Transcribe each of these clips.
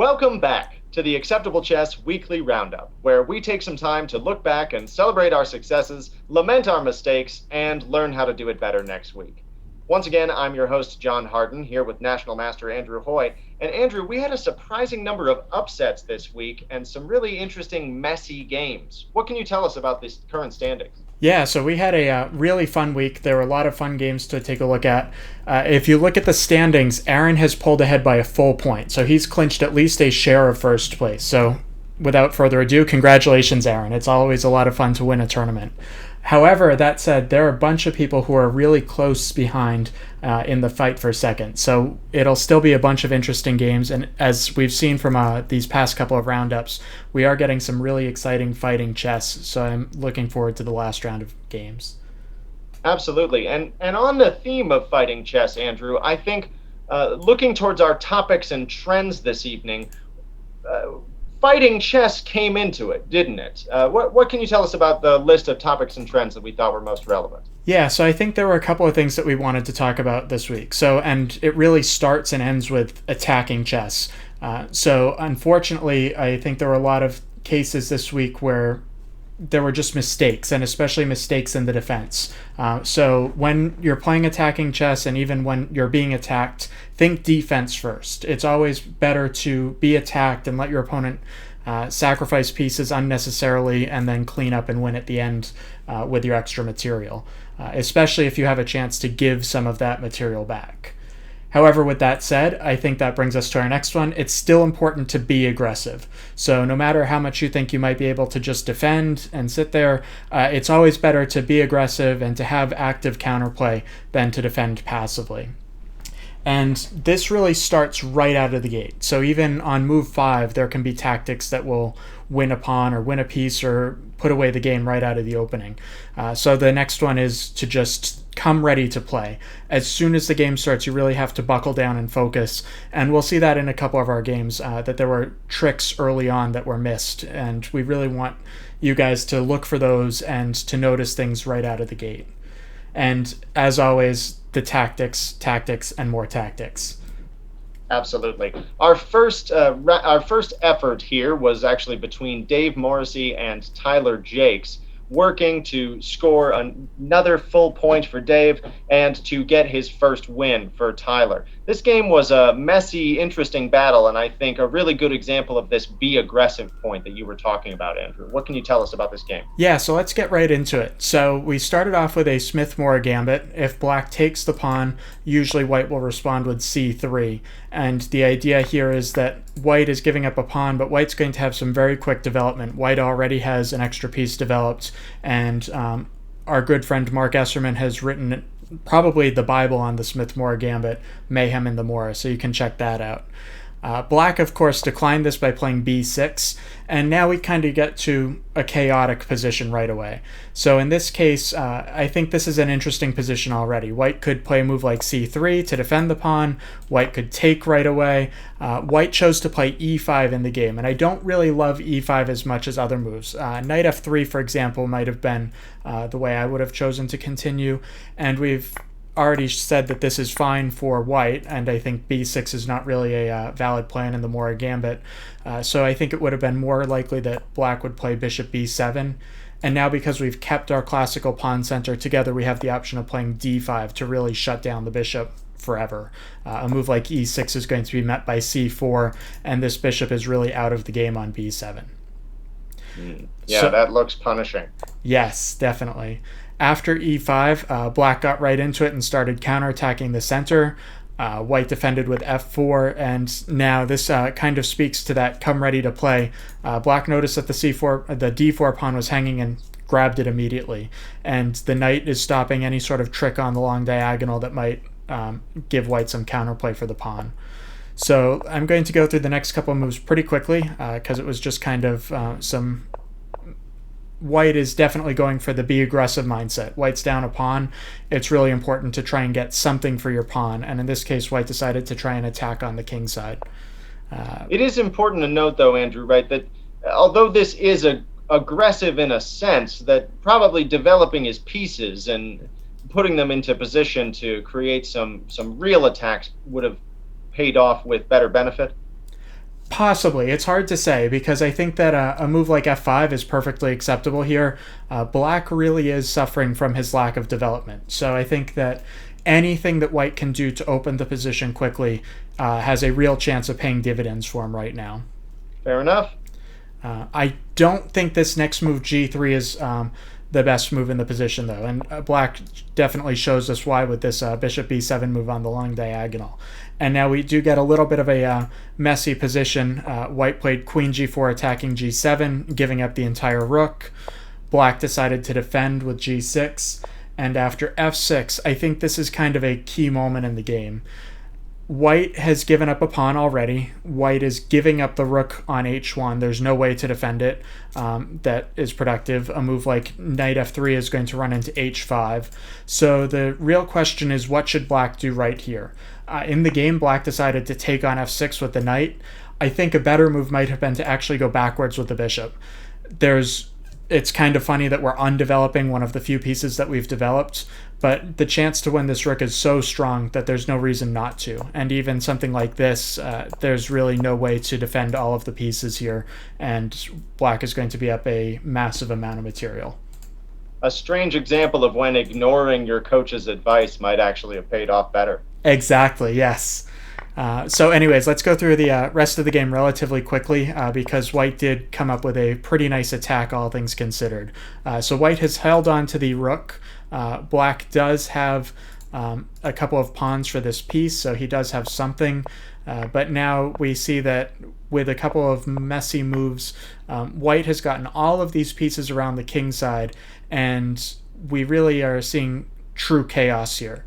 Welcome back to the Acceptable Chess Weekly Roundup, where we take some time to look back and celebrate our successes, lament our mistakes, and learn how to do it better next week. Once again, I'm your host, John Harden, here with National Master Andrew Hoy. And Andrew, we had a surprising number of upsets this week and some really interesting, messy games. What can you tell us about this current standings? Yeah, so we had a really fun week. There were a lot of fun games to take a look at. If you look at the standings, Aaron has pulled ahead by a full point. So he's clinched at least a share of first place. So without further ado, congratulations, Aaron. It's always a lot of fun to win a tournament. However, that said, there are a bunch of people who are really close behind in the fight for second. So it'll still be a bunch of interesting games. And as we've seen from these past couple of roundups, we are getting some really exciting fighting chess. So I'm looking forward to the last round of games. Absolutely. And on the theme of fighting chess, Andrew, I think looking towards our topics and trends this evening, uh, fighting chess came into it, didn't it? What can you tell us about the list of topics and trends that we thought were most relevant? Yeah, so I think there were a couple of things that we wanted to talk about this week. And it really starts and ends with attacking chess. So unfortunately, I think there were a lot of cases this week where there were just mistakes, and especially mistakes in the defense. So when you're playing attacking chess, and even when you're being attacked, think defense first. It's always better to be attacked and let your opponent sacrifice pieces unnecessarily and then clean up and win at the end with your extra material, especially if you have a chance to give some of that material back. However, with that said, I think that brings us to our next one. It's still important to be aggressive. So no matter how much you think you might be able to just defend and sit there, it's always better to be aggressive and to have active counterplay than to defend passively. And this really starts right out of the gate. So even on move 5, there can be tactics that will win a pawn or win a piece or put away the game right out of the opening. So the next one is to just come ready to play. As soon as the game starts, you really have to buckle down and focus. And we'll see that in a couple of our games, that there were tricks early on that were missed. And we really want you guys to look for those and to notice things right out of the gate. And as always, the tactics, and more tactics. Absolutely. Our first effort here was actually between Dave Morrissey and Tyler Jakes, working to score another full point for Dave and to get his first win for Tyler. This game was a messy, interesting battle, and I think a really good example of this be aggressive point that you were talking about, Andrew. What can you tell us about this game? Yeah, so let's get right into it. So we started off with a Smith-Morra gambit. If black takes the pawn, usually white will respond with c3. And the idea here is that white is giving up a pawn, but white's going to have some very quick development. White already has an extra piece developed, and our good friend Mark Esserman has written probably the Bible on the Smith-Morra gambit, Mayhem in the Morra, so you can check that out. Black, of course, declined this by playing b6, and now we kind of get to a chaotic position right away. So in this case, I think this is an interesting position already. White could play a move like c3 to defend the pawn. White could take right away. White chose to play e5 in the game, and I don't really love e5 as much as other moves. Knight f3, for example, might have been the way I would have chosen to continue, and we've already said that this is fine for white, and I think b6 is not really a valid plan in the Morra gambit. So I think it would have been more likely that black would play bishop b7. And now because we've kept our classical pawn center together, we have the option of playing d5 to really shut down the bishop forever. A move like e6 is going to be met by c4, and this bishop is really out of the game on b7. Yeah, So that looks punishing. yes, definitely. After e5, black got right into it and started counterattacking the center. White defended with f4, and now this kind of speaks to that come ready to play. Black noticed that the d4 pawn was hanging and grabbed it immediately, and the knight is stopping any sort of trick on the long diagonal that might give white some counterplay for the pawn. So I'm going to go through the next couple of moves pretty quickly because it was just kind of some white is definitely going for the be aggressive mindset. White's down a pawn. It's really important to try and get something for your pawn. And in this case, white decided to try and attack on the king side. It is important to note, though, Andrew, right, that although this is aggressive in a sense, that probably developing his pieces and putting them into position to create some real attacks would have paid off with better benefit. Possibly. It's hard to say because I think that a move like f5 is perfectly acceptable here. Black really is suffering from his lack of development. So I think that anything that white can do to open the position quickly has a real chance of paying dividends for him right now. Fair enough. I don't think this next move, g3, is the best move in the position, though. And black definitely shows us why with this bishop b7 move on the long diagonal. And now we do get a little bit of a messy position. White played queen g4 attacking g7, giving up the entire rook. Black decided to defend with g6. And after f6, I think this is kind of a key moment in the game. White has given up a pawn already. White is giving up the rook on h1. There's no way to defend it that is productive. A move like knight f3 is going to run into h5. So the real question is, what should black do right here? In the game, black decided to take on f6 with the knight. I think a better move might have been to actually go backwards with the bishop. It's kind of funny that we're undeveloping one of the few pieces that we've developed, but the chance to win this rook is so strong that there's no reason not to. And even something like this, there's really no way to defend all of the pieces here, and black is going to be up a massive amount of material. A strange example of when ignoring your coach's advice might actually have paid off better. Exactly, yes. So anyways, let's go through the rest of the game relatively quickly because white did come up with a pretty nice attack, all things considered. So white has held on to the rook. Black does have a couple of pawns for this piece, so he does have something. But now we see that with a couple of messy moves, white has gotten all of these pieces around the king side, and we really are seeing true chaos here.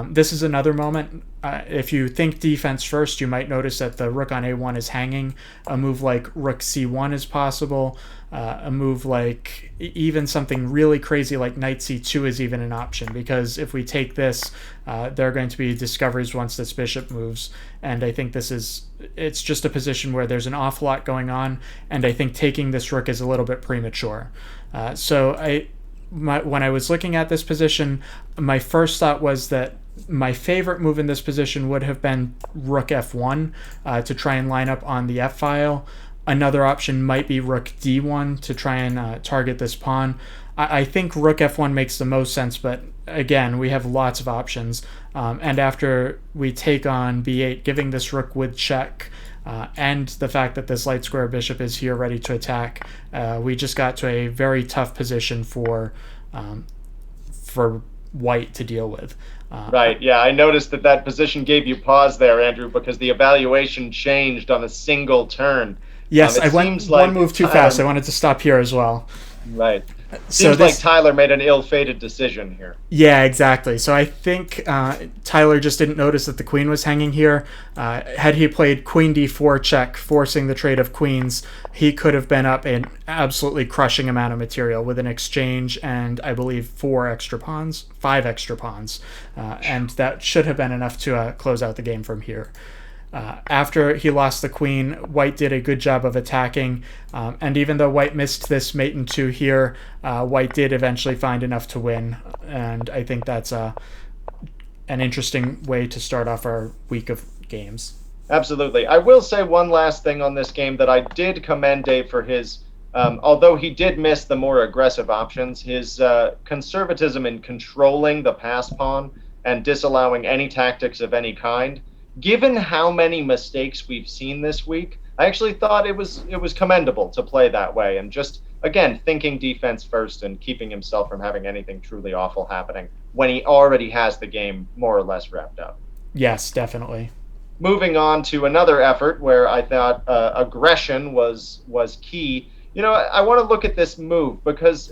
This is another moment. If you think defense first, you might notice that the rook on a1 is hanging. A move like rook c1 is possible. A move like even something really crazy like knight c2 is even an option, because if we take this, there are going to be discoveries once this bishop moves. And I think it's just a position where there's an awful lot going on, and I think taking this rook is a little bit premature. When I was looking at this position, my first thought was that my favorite move in this position would have been rook f1 to try and line up on the f file. Another option might be rook d1 to try and target this pawn. I think rook f1 makes the most sense, but again, we have lots of options. And after we take on b8, giving this rook with check, and the fact that this light square bishop is here ready to attack, we just got to a very tough position for white to deal with. Right, yeah, I noticed that position gave you pause there, Andrew, because the evaluation changed on a single turn. Yes, I went one move too fast. I wanted to stop here as well. Right. Seems like Tyler made an ill-fated decision here. Yeah, exactly. So I think Tyler just didn't notice that the queen was hanging here. Had he played queen d4 check, forcing the trade of queens, he could have been up an absolutely crushing amount of material with an exchange and I believe 5 extra pawns. And that should have been enough to close out the game from here. After he lost the queen, white did a good job of attacking, and even though white missed this mate in 2 here, white did eventually find enough to win, and I think that's an interesting way to start off our week of games. Absolutely. I will say one last thing on this game, that I did commend Dave for his, although he did miss the more aggressive options, his conservatism in controlling the pass pawn and disallowing any tactics of any kind. Given how many mistakes we've seen this week, I actually thought it was commendable to play that way, and just, again, thinking defense first and keeping himself from having anything truly awful happening when he already has the game more or less wrapped up. Yes, definitely. Moving on to another effort where I thought aggression was key. I want to look at this move because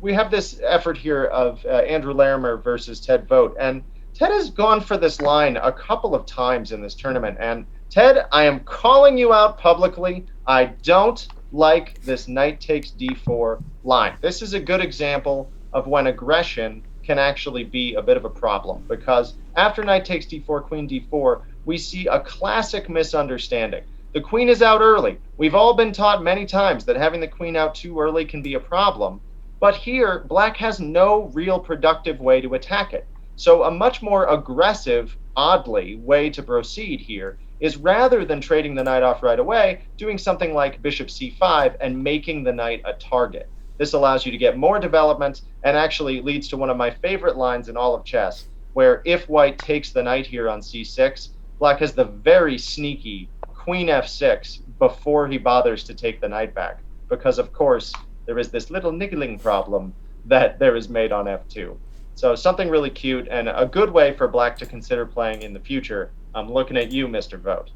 we have this effort here of Andrew Larimer versus Ted Vogt, and Ted has gone for this line a couple of times in this tournament. And Ted, I am calling you out publicly. I don't like this knight takes d4 line. This is a good example of when aggression can actually be a bit of a problem, because after knight takes d4, queen d4, we see a classic misunderstanding. The queen is out early. We've all been taught many times that having the queen out too early can be a problem. But here, black has no real productive way to attack it. So a much more aggressive, oddly, way to proceed here is rather than trading the knight off right away, doing something like bishop c5 and making the knight a target. This allows you to get more development and actually leads to one of my favorite lines in all of chess, where if white takes the knight here on c6, black has the very sneaky queen f6 before he bothers to take the knight back, because of course there is this little niggling problem that there is made on f2. So something really cute and a good way for black to consider playing in the future. I'm looking at you, Mr. Vote.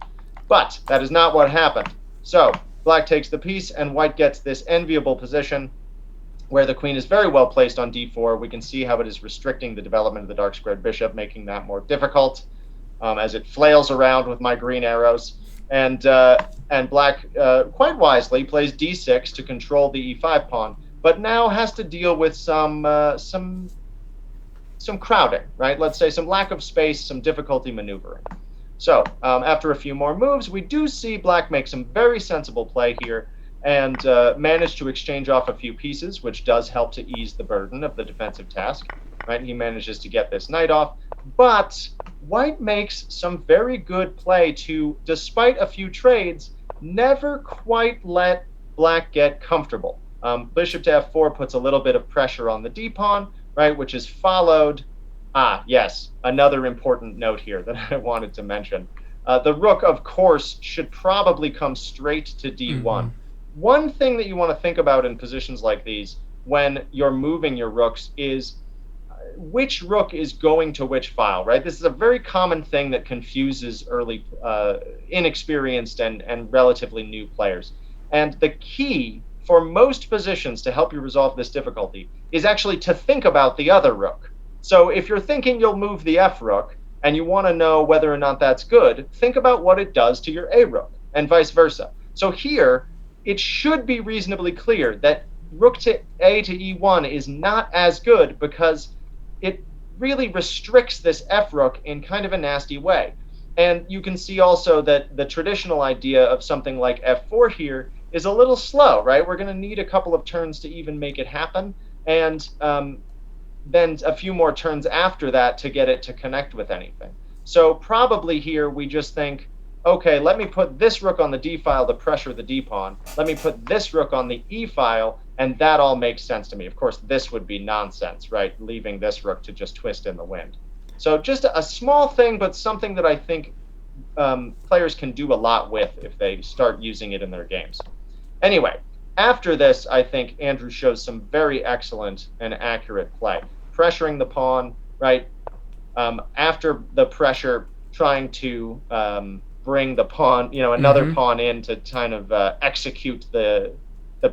But that is not what happened. So black takes the piece and white gets this enviable position where the queen is very well placed on d4. We can see how it is restricting the development of the dark squared bishop, making that more difficult as it flails around with my green arrows. And black, quite wisely, plays d6 to control the e5 pawn, but now has to deal with some crowding, right? Let's say some lack of space, some difficulty maneuvering. So after a few more moves, we do see black make some very sensible play here and manage to exchange off a few pieces, which does help to ease the burden of the defensive task, right? He manages to get this knight off, but white makes some very good play to, despite a few trades, never quite let black get comfortable. Bishop to f4 puts a little bit of pressure on the d-pawn, right, which is followed. Yes, another important note here that I wanted to mention. The rook, of course, should probably come straight to d1. Mm-hmm. One thing that you want to think about in positions like these when you're moving your rooks is which rook is going to which file, right? This is a very common thing that confuses early, inexperienced and relatively new players. And the key for most positions to help you resolve this difficulty is actually to think about the other rook. So if you're thinking you'll move the f rook and you want to know whether or not that's good, think about what it does to your a rook and vice versa. So here, it should be reasonably clear that rook to a to e1 is not as good because it really restricts this f rook in kind of a nasty way. And you can see also that the traditional idea of something like f4 here is a little slow, right? We're going to need a couple of turns to even make it happen, and then a few more turns after that to get it to connect with anything. So probably here we just think, okay, let me put this rook on the d file to pressure the d pawn. Let me put this rook on the e file, and that all makes sense to me. Of course, this would be nonsense, right? Leaving this rook to just twist in the wind. So just a small thing, but something that I think players can do a lot with if they start using it in their games. Anyway, after this, I think Andrew shows some very excellent and accurate play. Pressuring the pawn, right? After the pressure, trying to bring the pawn, another pawn in to kind of execute the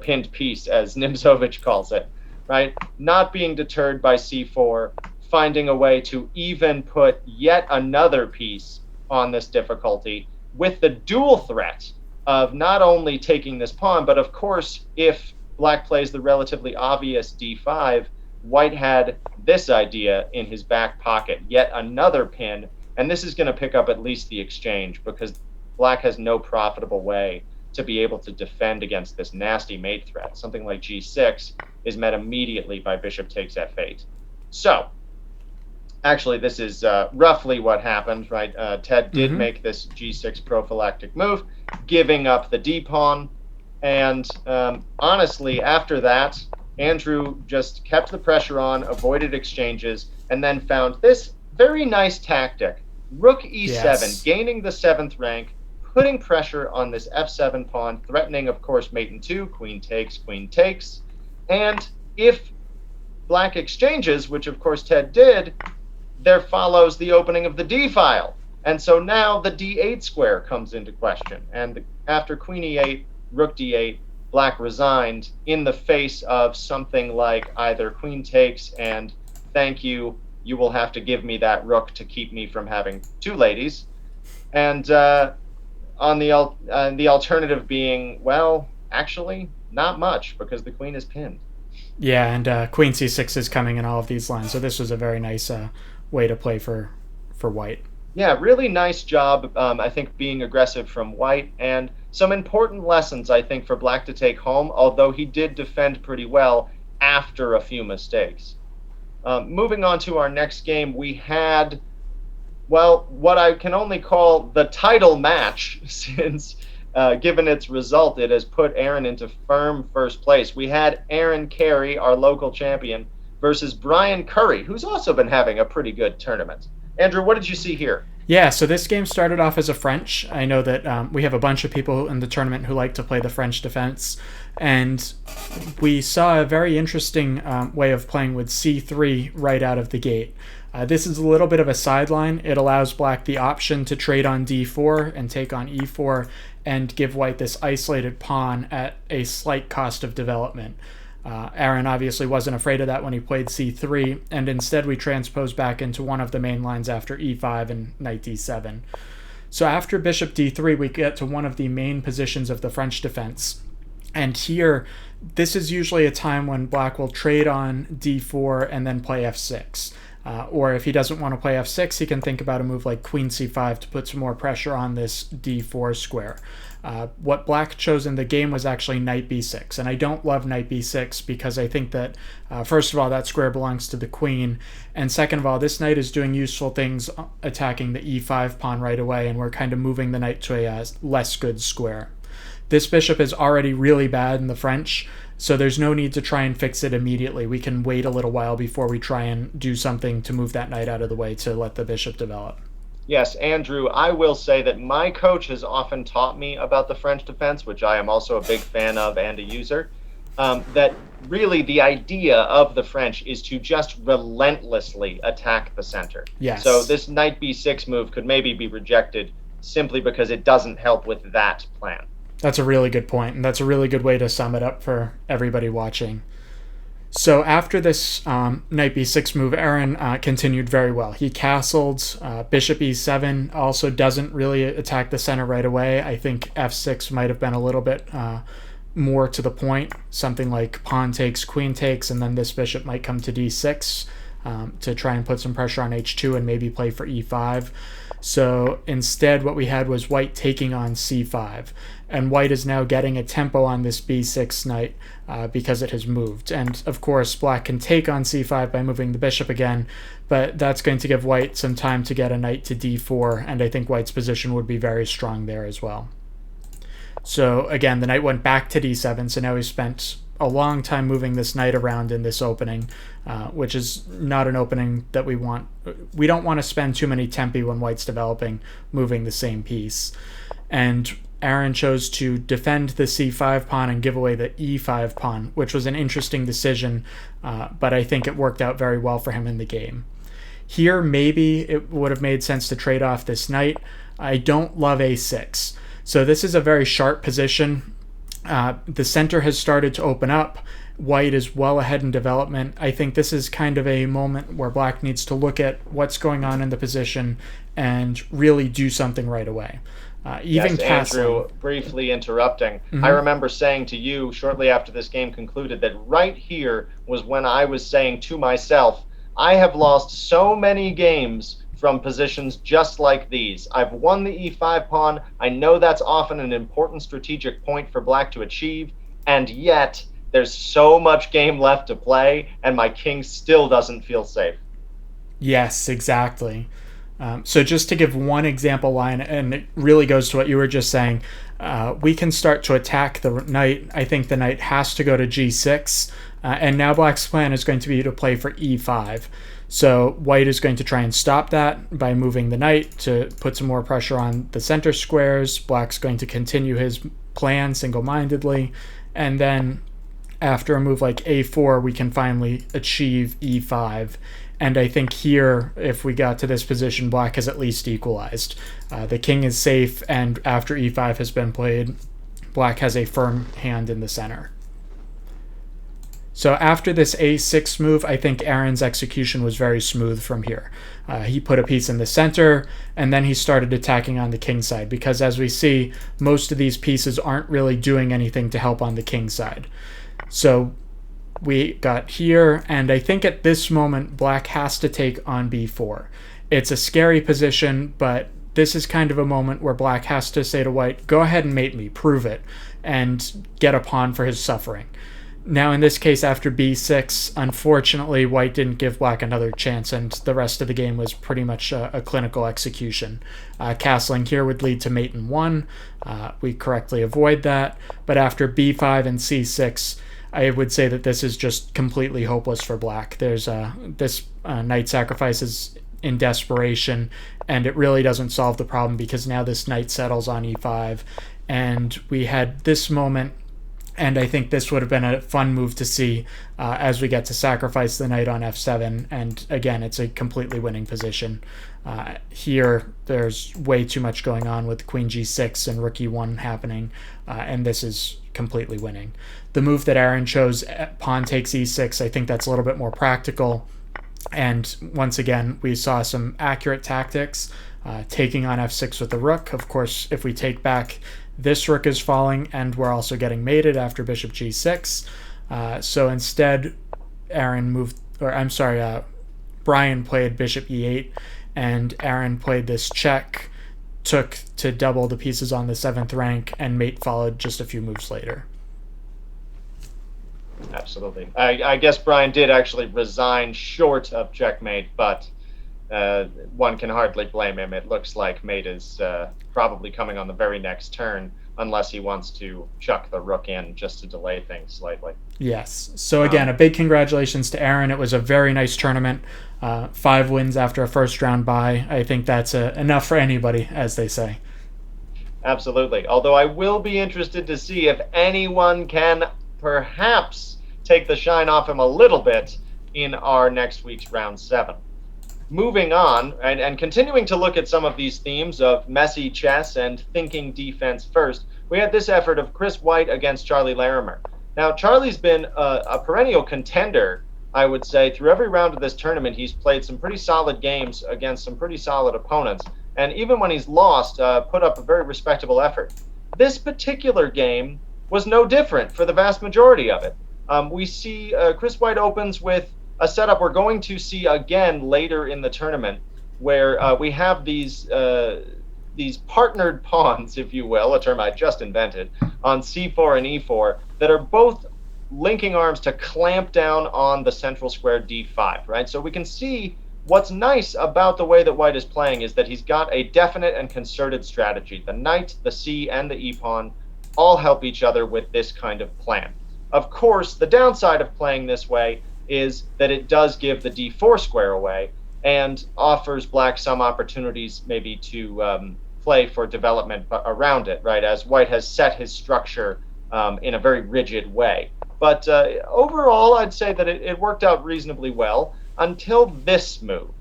pinned piece, as Nimzovich calls it, right? Not being deterred by c4, finding a way to even put yet another piece on this difficulty with the dual threat of not only taking this pawn, but of course, if black plays the relatively obvious d5, white had this idea in his back pocket, yet another pin, and this is going to pick up at least the exchange because black has no profitable way to be able to defend against this nasty mate threat. Something like g6 is met immediately by bishop takes f8. So, actually, this is roughly what happened, right? Ted did make this g6 prophylactic move, giving up the d-pawn. And honestly, after that, Andrew just kept the pressure on, avoided exchanges, and then found this very nice tactic. Rook e7, yes, gaining the 7th rank, putting pressure on this f7 pawn, threatening, of course, mate in 2, queen takes. And if black exchanges, which of course Ted did, there follows the opening of the d file. And so now the d8 square comes into question. And after queen e8, rook d8, black resigned in the face of something like either queen takes and thank you, you will have to give me that rook to keep me from having two ladies. And on the alternative being, well, actually, not much because the queen is pinned. Yeah, and queen c6 is coming in all of these lines. So this was a very nice way to play for white. Yeah, really nice job, I think, being aggressive from white, and some important lessons, I think, for black to take home, although he did defend pretty well after a few mistakes. Moving on to our next game, we had Well, what I can only call the title match, since given its result, it has put Aaron into firm first place. We had Aaron Carey, our local champion, versus Brian Curry, who's also been having a pretty good tournament. Andrew, what did you see here? Yeah, so this game started off as a French. I know that we have a bunch of people in the tournament who like to play the French defense, and we saw a very interesting way of playing with c3 right out of the gate. This is a little bit of a sideline. It allows black the option to trade on d4 and take on e4 and give white this isolated pawn at a slight cost of development. Aaron obviously wasn't afraid of that when he played c3, and instead we transpose back into one of the main lines after e5 and knight d7. So after bishop d3, we get to one of the main positions of the French defense. And here, this is usually a time when black will trade on d4 and then play f6. Or if he doesn't want to play f6, he can think about a move like queen c5 to put some more pressure on this d4 square. What black chose in the game was actually knight b6, and I don't love knight b6 because I think that, first of all, that square belongs to the queen, and second of all, this knight is doing useful things attacking the e5 pawn right away, and we're kind of moving the knight to a less good square. This bishop is already really bad in the French, so there's no need to try and fix it immediately. We can wait a little while before we try and do something to move that knight out of the way to let the bishop develop. Yes, Andrew, I will say that my coach has often taught me about the French defense, which I am also a big fan of and a user. That really the idea of the French is to just relentlessly attack the center. Yes. So this knight b6 move could maybe be rejected simply because it doesn't help with that plan. That's a really good point, and that's a really good way to sum it up for everybody watching. So after this knight b6 move, Aaron continued very well. He castled. Bishop e7 also doesn't really attack the center right away. I think f6 might have been a little bit more to the point. Something like pawn takes, queen takes, and then this bishop might come to d6 to try and put some pressure on h2 and maybe play for e5. So instead what we had was white taking on c5, and white is now getting a tempo on this b6 knight because it has moved. And of course black can take on c5 by moving the bishop again, but that's going to give white some time to get a knight to d4, and I think white's position would be very strong there as well. So again, the knight went back to d7, so now he spent a long time moving this knight around in this opening, which is not an opening that we want. We don't want to spend too many tempi when white's developing, moving the same piece. And Aaron chose to defend the c5 pawn and give away the e5 pawn, which was an interesting decision, but I think it worked out very well for him in the game. Here, maybe it would have made sense to trade off this knight. I don't love a6. So this is a very sharp position. The center has started to open up. White is well ahead in development. I think this is kind of a moment where black needs to look at what's going on in the position and really do something right away. Even yes, Andrew, briefly interrupting. I remember saying to you shortly after this game concluded that right here was when I was saying to myself, I have lost so many games from positions just like these. I've won the e5 pawn. I know that's often an important strategic point for black to achieve, and yet there's so much game left to play, and my king still doesn't feel safe. Yes, exactly. So just to give one example line, and it really goes to what you were just saying, we can start to attack the knight. I think the knight has to go to g6, and now black's plan is going to be to play for e5. So white is going to try and stop that by moving the knight to put some more pressure on the center squares. Black's going to continue his plan single-mindedly, and then after a move like a4, we can finally achieve e5. And I think here, if we got to this position, black has at least equalized. The king is safe, and after e5 has been played, black has a firm hand in the center. So after this a6 move, I think Aaron's execution was very smooth from here. He put a piece in the center, and then he started attacking on the king side, because as we see, most of these pieces aren't really doing anything to help on the king side. So we got here, and I think at this moment, black has to take on b4. It's a scary position, but this is kind of a moment where black has to say to white, go ahead and mate me, prove it, and get a pawn for his suffering. Now, in this case, after b6, unfortunately, white didn't give black another chance, and the rest of the game was pretty much a clinical execution. Castling here would lead to mate in 1. We correctly avoid that. But after b5 and c6, I would say that this is just completely hopeless for black. There's this knight sacrifices in desperation, and it really doesn't solve the problem because now this knight settles on e5, and we had this moment, and I think this would have been a fun move to see as we get to sacrifice the knight on f7, and again, it's a completely winning position. Here, there's way too much going on with queen g6 and rook e1 happening, and this is completely winning. The move that Aaron chose, pawn takes e6, I think that's a little bit more practical, and once again, we saw some accurate tactics, taking on f6 with the rook. Of course, if we take back, this rook is falling, and we're also getting mated after bishop g6. So instead, Brian played bishop e8, and Aaron played this check, took to double the pieces on the 7th rank, and mate followed just a few moves later. Absolutely. I guess Brian did actually resign short of checkmate, but one can hardly blame him. It looks like mate is probably coming on the very next turn, unless he wants to chuck the rook in just to delay things slightly. Yes. So again, a big congratulations to Aaron. It was a very nice tournament. 5 wins after a first round bye. I think that's enough for anybody, as they say. Absolutely. Although I will be interested to see if anyone can perhaps take the shine off him a little bit in our next week's round 7. Moving on, and continuing to look at some of these themes of messy chess and thinking defense first, we had this effort of Chris White against Charlie Larimer. Now, Charlie's been a perennial contender, I would say. Through every round of this tournament, he's played some pretty solid games against some pretty solid opponents, and even when he's lost, put up a very respectable effort. This particular game was no different for the vast majority of it. We see Chris White opens with a setup we're going to see again later in the tournament, where we have these partnered pawns, if you will, a term I just invented, on c4 and e4 that are both linking arms to clamp down on the central square d5, right? So we can see what's nice about the way that White is playing is that he's got a definite and concerted strategy. The knight, the c, and the e pawn all help each other with this kind of plan. Of course, the downside of playing this way is that it does give the d4 square away and offers black some opportunities maybe to play for development around it, right, as White has set his structure in a very rigid way. But overall, I'd say that it worked out reasonably well until this move,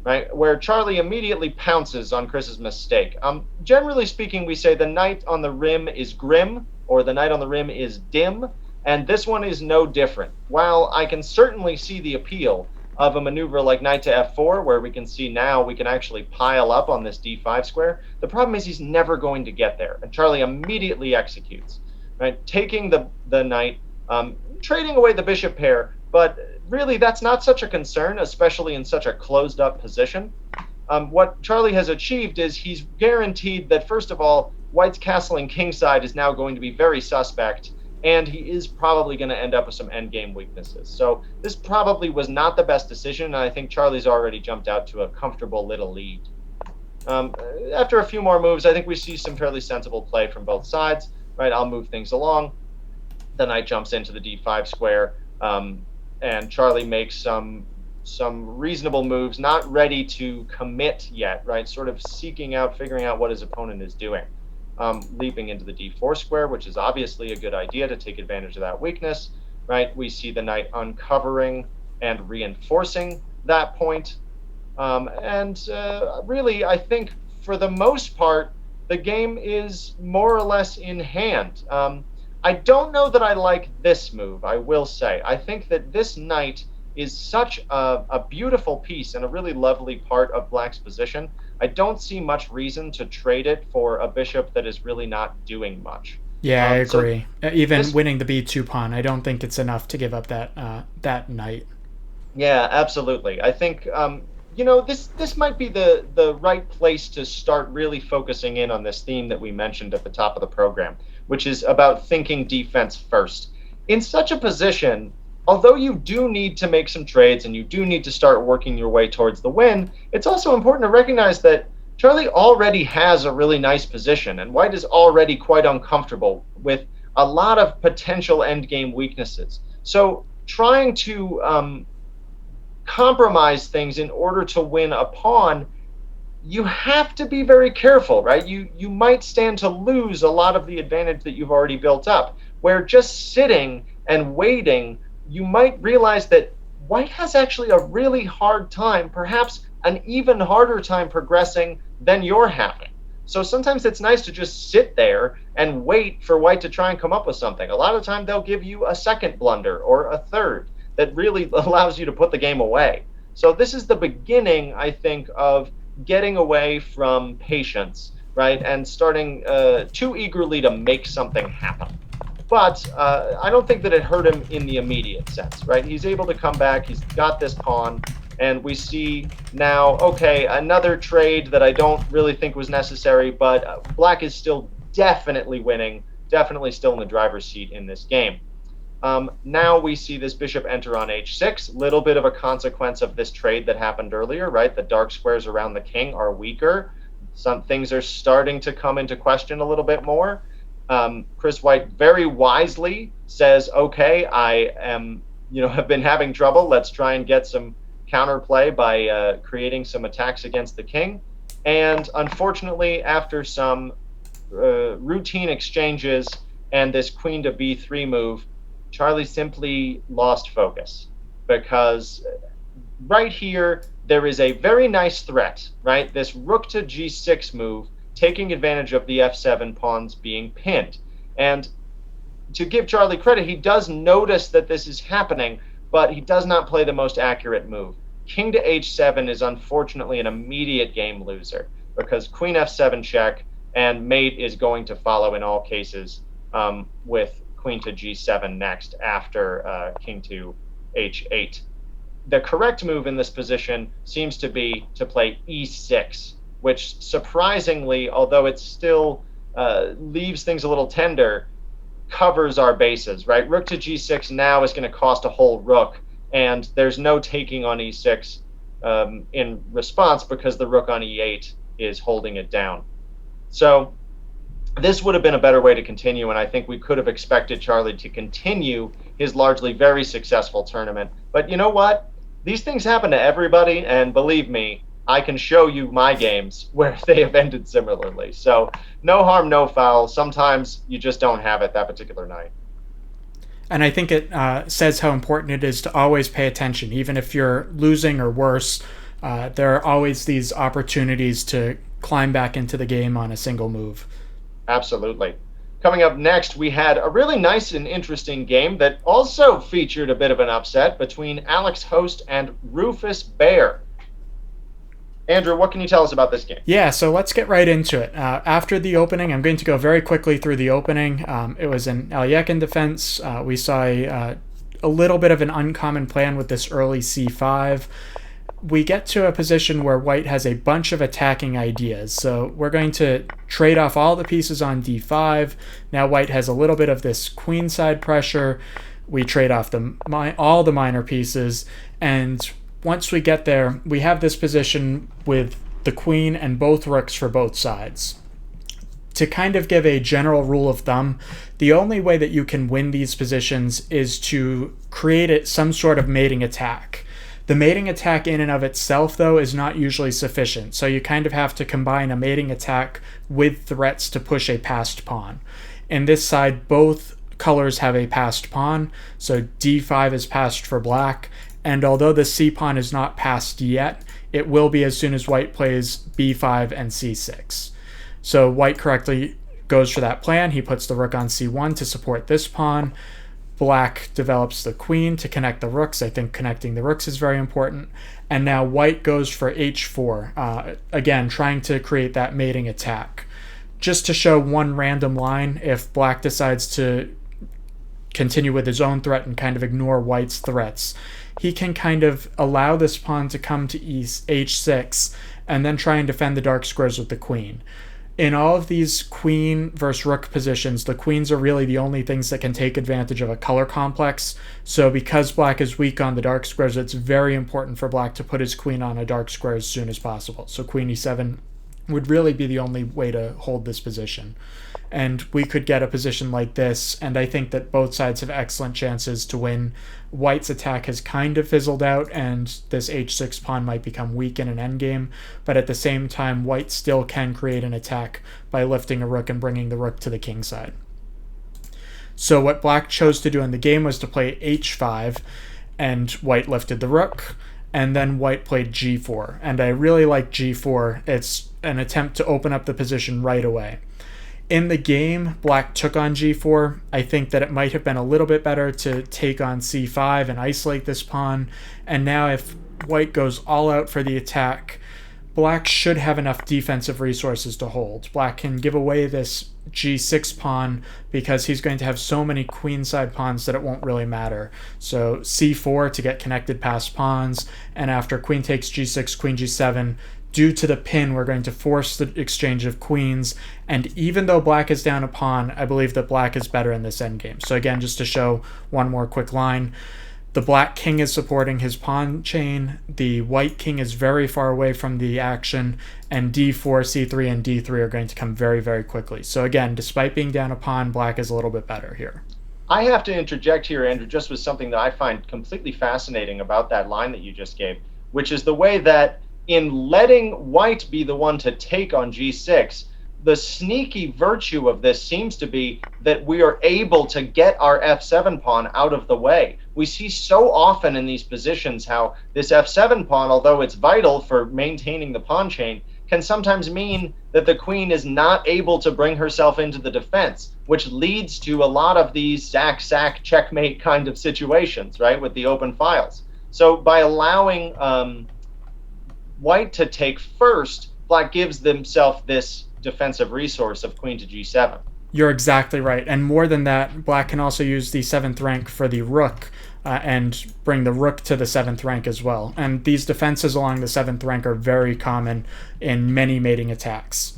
right, where Charlie immediately pounces on Chris's mistake. Generally speaking, we say the knight on the rim is grim, or the knight on the rim is dim, and this one is no different. While I can certainly see the appeal of a maneuver like knight to f4, where we can see now we can actually pile up on this d5 square, the problem is he's never going to get there, and Charlie immediately executes, right, taking the knight, trading away the bishop pair, but really that's not such a concern, especially in such a closed-up position. What Charlie has achieved is he's guaranteed that, first of all, White's castling kingside is now going to be very suspect, and he is probably going to end up with some endgame weaknesses. So this probably was not the best decision, and I think Charlie's already jumped out to a comfortable little lead. After a few more moves, I think we see some fairly sensible play from both sides. Right, I'll move things along. The knight jumps into the d5 square, and Charlie makes some reasonable moves, not ready to commit yet, right, sort of seeking out, figuring out what his opponent is doing. Leaping into the d4 square, which is obviously a good idea to take advantage of that weakness, right? We see the knight uncovering and reinforcing that point. Really, I think for the most part, the game is more or less in hand. I don't know that I like this move, I will say. I think that this knight is such a beautiful piece and a really lovely part of Black's position. I don't see much reason to trade it for a bishop that is really not doing much. Yeah, I agree. Even winning the b2 pawn, I don't think it's enough to give up that knight. Yeah, absolutely. I think this might be the right place to start really focusing in on this theme that we mentioned at the top of the program, which is about thinking defense first. In such a position, although you do need to make some trades and you do need to start working your way towards the win, it's also important to recognize that Charlie already has a really nice position, and White is already quite uncomfortable with a lot of potential endgame weaknesses. So, trying to compromise things in order to win a pawn, you have to be very careful, right? You might stand to lose a lot of the advantage that you've already built up. Where just sitting and waiting, you might realize that White has actually a really hard time, perhaps an even harder time progressing than you're having. So sometimes it's nice to just sit there and wait for White to try and come up with something. A lot of the time they'll give you a second blunder or a third that really allows you to put the game away. So this is the beginning, I think, of getting away from patience, right, and starting too eagerly to make something happen. But I don't think that it hurt him in the immediate sense, right? He's able to come back. He's got this pawn, and we see now, okay, another trade that I don't really think was necessary, but Black is still definitely winning, definitely still in the driver's seat in this game. Now we see this bishop enter on h6, little bit of a consequence of this trade that happened earlier, right? The dark squares around the king are weaker. Some things are starting to come into question a little bit more. Chris White very wisely says, okay, I am, have been having trouble. Let's try and get some counterplay by creating some attacks against the king. And unfortunately, after some routine exchanges and this queen to b3 move, Charlie simply lost focus, because right here there is a very nice threat, right? This rook to g6 move, taking advantage of the f7 pawns being pinned. And to give Charlie credit, he does notice that this is happening, but he does not play the most accurate move. King to h7 is unfortunately an immediate game loser, because queen f7 check, and mate is going to follow in all cases, with queen to g7 next after king to h8. The correct move in this position seems to be to play e6, which surprisingly, although it still leaves things a little tender, covers our bases, right? Rook to g6 now is going to cost a whole rook, and there's no taking on e6 in response, because the rook on e8 is holding it down. So this would have been a better way to continue, and I think we could have expected Charlie to continue his largely very successful tournament. But you know what? These things happen to everybody, and believe me, I can show you my games where they have ended similarly. So no harm, no foul. Sometimes you just don't have it that particular night. And I think it says how important it is to always pay attention. Even if you're losing or worse, there are always these opportunities to climb back into the game on a single move. Absolutely. Coming up next, we had a really nice and interesting game that also featured a bit of an upset between Alex Host and Rufus Bear. Andrew, what can you tell us about this game? Yeah, so let's get right into it. After the opening, I'm going to go very quickly through the opening. It was an Alyekin defense. We saw a little bit of an uncommon plan with this early c5. We get to a position where White has a bunch of attacking ideas. So we're going to trade off all the pieces on d5. Now White has a little bit of this queenside pressure. We trade off all the minor pieces, and once we get there, we have this position with the queen and both rooks for both sides. To kind of give a general rule of thumb, the only way that you can win these positions is to create some sort of mating attack. The mating attack in and of itself, though, is not usually sufficient, so you kind of have to combine a mating attack with threats to push a passed pawn. In this side, both colors have a passed pawn, so d5 is passed for black, and although the c pawn is not passed yet, it will be as soon as White plays b5 and c6. So White correctly goes for that plan. He puts the rook on c1 to support this pawn. Black develops the queen to connect the rooks. I think connecting the rooks is very important. And now White goes for h4, again, trying to create that mating attack. Just to show one random line, if Black decides to continue with his own threat and kind of ignore White's threats, he can kind of allow this pawn to come to h6 and then try and defend the dark squares with the queen. In all of these queen versus rook positions, the queens are really the only things that can take advantage of a color complex. So because black is weak on the dark squares, it's very important for black to put his queen on a dark square as soon as possible. So queen e7 would really be the only way to hold this position. And we could get a position like this, and I think that both sides have excellent chances to win. White's attack has kind of fizzled out, and this h6 pawn might become weak in an endgame, but at the same time, white still can create an attack by lifting a rook and bringing the rook to the king side. So what black chose to do in the game was to play h5, and white lifted the rook, and then white played g4. And I really like g4. It's an attempt to open up the position right away. In the game, black took on g4. I think that it might have been a little bit better to take on c5 and isolate this pawn. And now if white goes all out for the attack, black should have enough defensive resources to hold. Black can give away this g6 pawn because he's going to have so many queenside pawns that it won't really matter. So c4 to get connected past pawns, and after queen takes g6, queen g7, due to the pin, we're going to force the exchange of queens. And even though black is down a pawn, I believe that black is better in this endgame. So again, just to show one more quick line, the black king is supporting his pawn chain. The white king is very far away from the action, and d4, c3, and d3 are going to come very, very quickly. So again, despite being down a pawn, black is a little bit better here. I have to interject here, Andrew, just with something that I find completely fascinating about that line that you just gave, which is the way that in letting white be the one to take on g6, the sneaky virtue of this seems to be that we are able to get our f7 pawn out of the way. We see so often in these positions how this f7 pawn, although it's vital for maintaining the pawn chain, can sometimes mean that the queen is not able to bring herself into the defense, which leads to a lot of these sack, checkmate kind of situations, right, with the open files. So by allowing white to take first, black gives themselves this defensive resource of queen to g7. You're exactly right. And more than that, black can also use the 7th rank for the rook and bring the rook to the 7th rank as well. And these defenses along the 7th rank are very common in many mating attacks.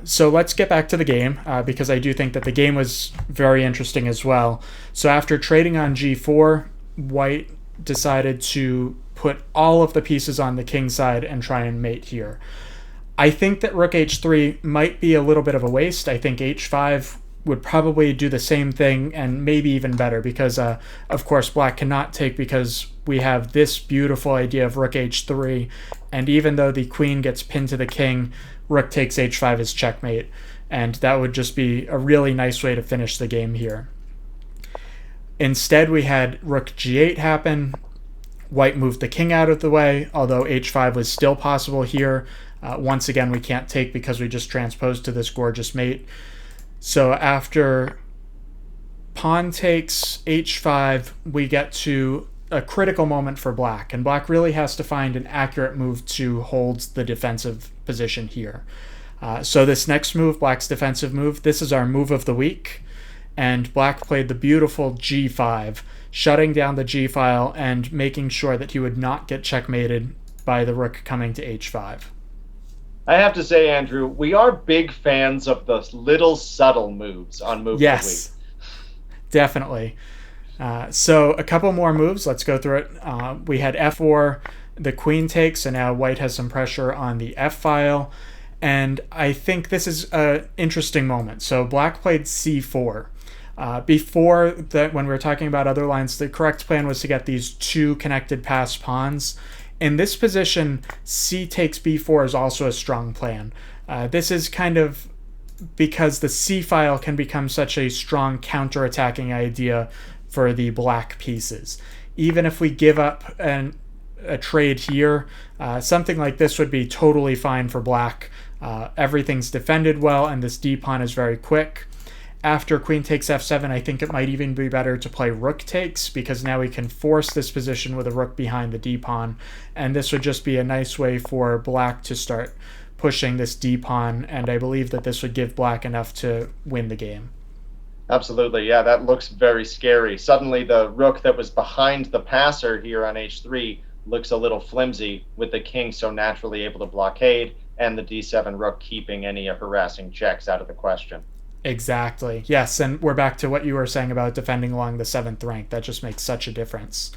So let's get back to the game because I do think that the game was very interesting as well. So after trading on g4, white decided to put all of the pieces on the king side and try and mate here. I think that rook h3 might be a little bit of a waste. I think h5 would probably do the same thing and maybe even better because, of course, black cannot take because we have this beautiful idea of rook h3. And even though the queen gets pinned to the king, rook takes h5 as checkmate. And that would just be a really nice way to finish the game here. Instead, we had rook g8 happen. White moved the king out of the way, although h5 was still possible here. Once again, we can't take because we just transposed to this gorgeous mate. So after pawn takes h5, we get to a critical moment for black, and black really has to find an accurate move to hold the defensive position here. So this next move, black's defensive move, this is our move of the week, and black played the beautiful g5, shutting down the g file and making sure that he would not get checkmated by the rook coming to h5. I have to say, Andrew, we are big fans of the little subtle moves on Move of the Week. Yes, definitely. So a couple more moves. Let's go through it. We had f4, the queen takes, and now white has some pressure on the f file. And I think this is an interesting moment. So black played c4. Before that, when we were talking about other lines, the correct plan was to get these two connected passed pawns. In this position, c takes b4 is also a strong plan. This is kind of because the c file can become such a strong counter-attacking idea for the black pieces. Even if we give up a trade here, something like this would be totally fine for black. Everything's defended well, and this d-pawn is very quick. After queen takes f7, I think it might even be better to play rook takes, because now we can force this position with a rook behind the d-pawn, and this would just be a nice way for black to start pushing this d-pawn, and I believe that this would give black enough to win the game. Absolutely, yeah, that looks very scary. Suddenly the rook that was behind the passer here on h3 looks a little flimsy with the king so naturally able to blockade, and the d7 rook keeping any harassing checks out of the question. Exactly. Yes, and we're back to what you were saying about defending along the seventh rank. That just makes such a difference.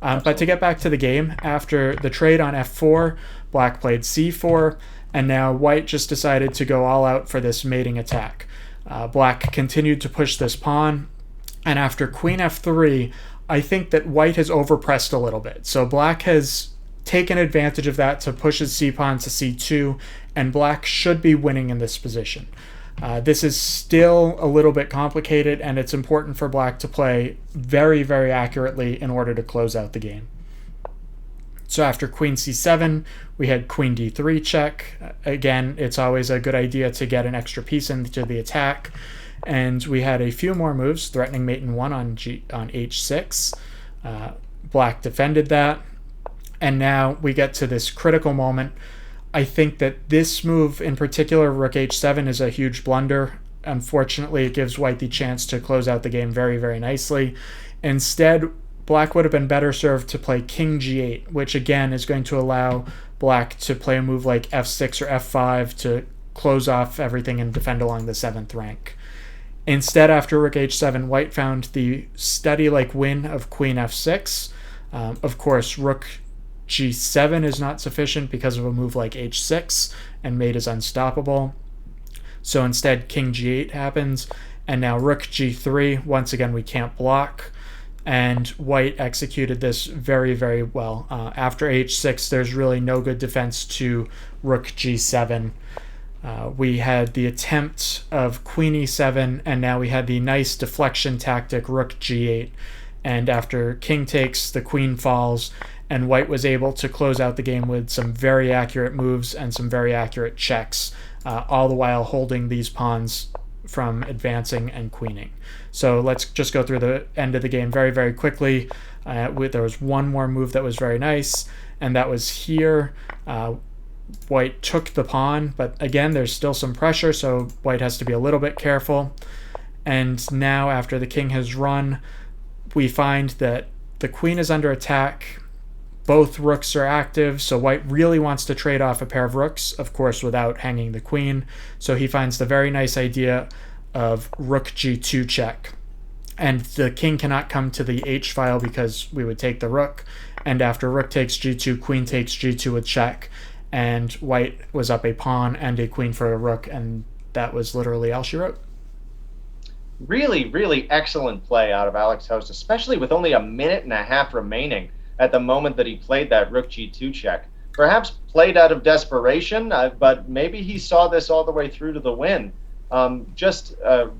But to Absolutely. get back to the game, after the trade on f4, black played c4, and now white just decided to go all out for this mating attack. Black continued to push this pawn, and after queen f3, I think that white has overpressed a little bit. So black has taken advantage of that to push his c pawn to c2, and black should be winning in this position. This is still a little bit complicated, and it's important for black to play very, very accurately in order to close out the game. So after queen c7, we had queen d3 check. Again, it's always a good idea to get an extra piece into the attack. And we had a few more moves, threatening mate in 1 on h6. Black defended that. And now we get to this critical moment. I think that this move in particular, rook h7, is a huge blunder. Unfortunately, it gives white the chance to close out the game very, very nicely. Instead, black would have been better served to play king g8, which again is going to allow black to play a move like f6 or f5 to close off everything and defend along the seventh rank. Instead, after rook h7, white found the study-like win of queen f6. Of course, rook g7 is not sufficient because of a move like h6, and mate is unstoppable. So instead, king g8 happens, and now rook g3. Once again, we can't block, and white executed this very, very well. After h6, there's really no good defense to rook g7. We had the attempt of queen e7, and now we had the nice deflection tactic rook g8. And after king takes, the queen falls, and white was able to close out the game with some very accurate moves and some very accurate checks, all the while holding these pawns from advancing and queening. So let's just go through the end of the game very, very quickly. There was one more move that was very nice, and that was here. White took the pawn, but again, there's still some pressure, so white has to be a little bit careful. And now, after the king has run, we find that the queen is under attack. Both rooks are active, so white really wants to trade off a pair of rooks, of course, without hanging the queen. So he finds the very nice idea of rook g2 check. And the king cannot come to the h file because we would take the rook. And after rook takes g2, queen takes g2 with check. And white was up a pawn and a queen for a rook, and that was literally all she wrote. Really, really excellent play out of Alex Host, especially with only a minute and a half remaining at the moment that he played that rook g2 check. Perhaps played out of desperation, but maybe he saw this all the way through to the win.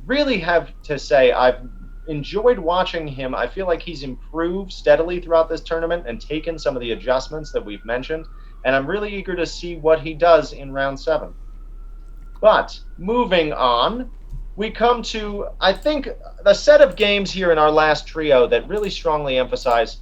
Really have to say I've enjoyed watching him. I feel like he's improved steadily throughout this tournament and taken some of the adjustments that we've mentioned, and I'm really eager to see what he does in round 7. But moving on, we come to, I think, the set of games here in our last trio that really strongly emphasize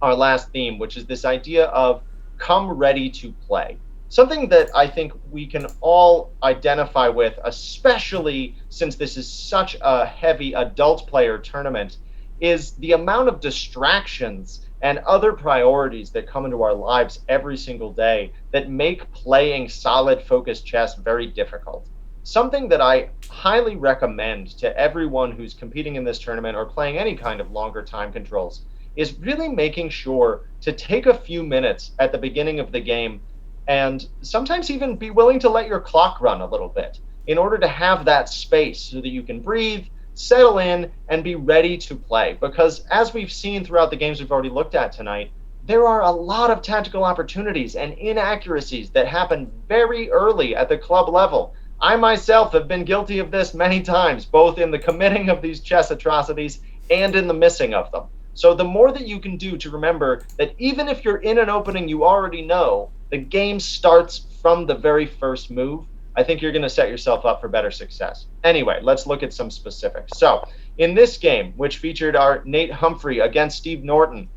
our last theme, which is this idea of come ready to play. Something that I think we can all identify with, especially since this is such a heavy adult player tournament, is the amount of distractions and other priorities that come into our lives every single day that make playing solid focused chess very difficult. Something that I highly recommend to everyone who's competing in this tournament or playing any kind of longer time controls is really making sure to take a few minutes at the beginning of the game and sometimes even be willing to let your clock run a little bit in order to have that space so that you can breathe, settle in, and be ready to play. Because as we've seen throughout the games we've already looked at tonight, there are a lot of tactical opportunities and inaccuracies that happen very early at the club level. I myself have been guilty of this many times, both in the committing of these chess atrocities and in the missing of them. So the more that you can do to remember that even if you're in an opening you already know, the game starts from the very first move, I think you're going to set yourself up for better success. Anyway, let's look at some specifics. So in this game, which featured our Nate Humphrey against Steve Norton,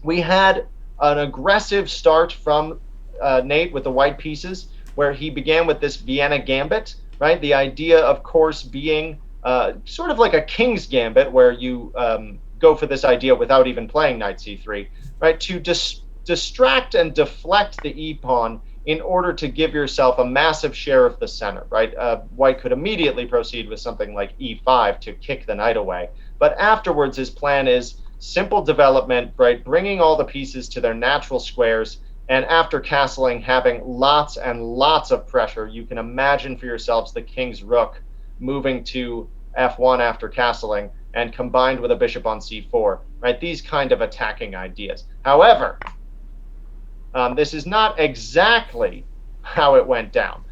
we had an aggressive start from Nate with the white pieces, where he began with this Vienna gambit, right? The idea, of course, being sort of like a king's gambit, where you go for this idea without even playing knight c3, right? To distract and deflect the e-pawn in order to give yourself a massive share of the center, right? White could immediately proceed with something like e5 to kick the knight away. But afterwards, his plan is simple development, right? Bringing all the pieces to their natural squares. And after castling, having lots and lots of pressure, you can imagine for yourselves the king's rook moving to f1 after castling and combined with a bishop on c4, right? These kind of attacking ideas. However, this is not exactly how it went down.